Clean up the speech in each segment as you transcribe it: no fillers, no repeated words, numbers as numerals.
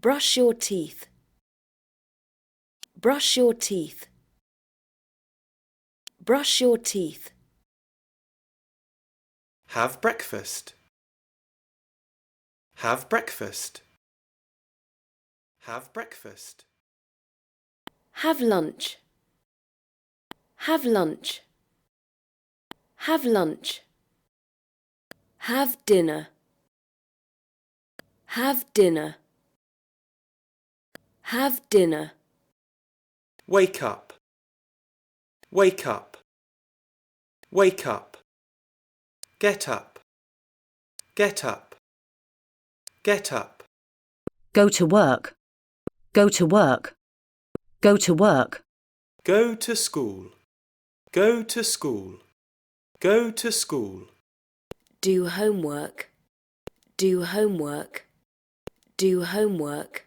Brush your teeth. Brush your teeth. Brush your teeth. Have breakfast. Have breakfast. Have breakfast. Have lunch. Have lunch. Have lunch. Have dinner. Have dinner. Have dinner. Wake up. Wake up. Wake up. Get up. Get up. Get up. Go to work. Go to work. Go to work. Go to school. Go to school. Go to school. Do homework. Do homework. Do homework.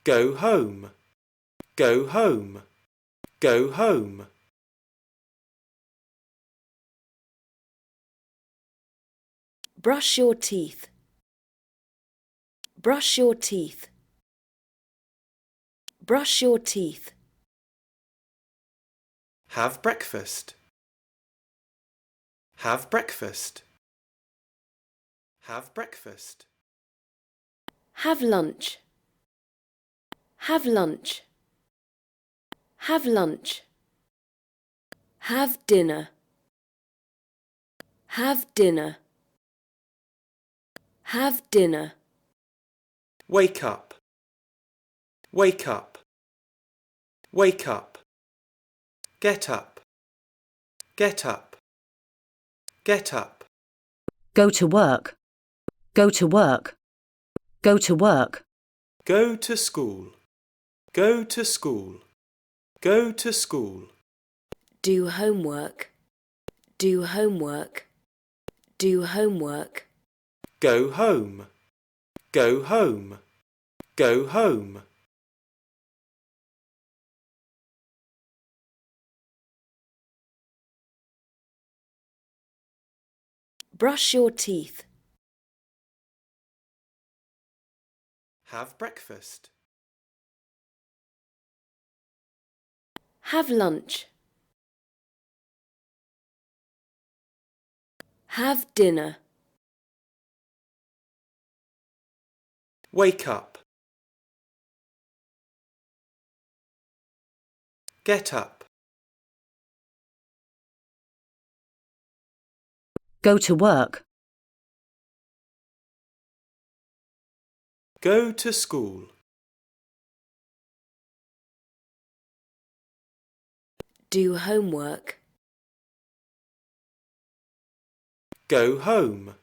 Go home. Go home. Go home. Brush your teeth. Brush your teeth. Brush your teeth. Have breakfast. Have breakfast. Have breakfast. Have lunch. Have lunch. Have lunch. Have dinner. Have dinner. Have dinner. Wake up. Wake up. Wake up. Get up. Get up. Get up. Go to work. Go to work. Go to work. Go to school. Go to school. Go to school. Do homework. Do homework. Do homework. Go home. Go home. Go home. Brush your teeth. Have breakfast. Have lunch. Have dinner. Wake up. Get up. Go to work. Go to school. Do homework. Go home.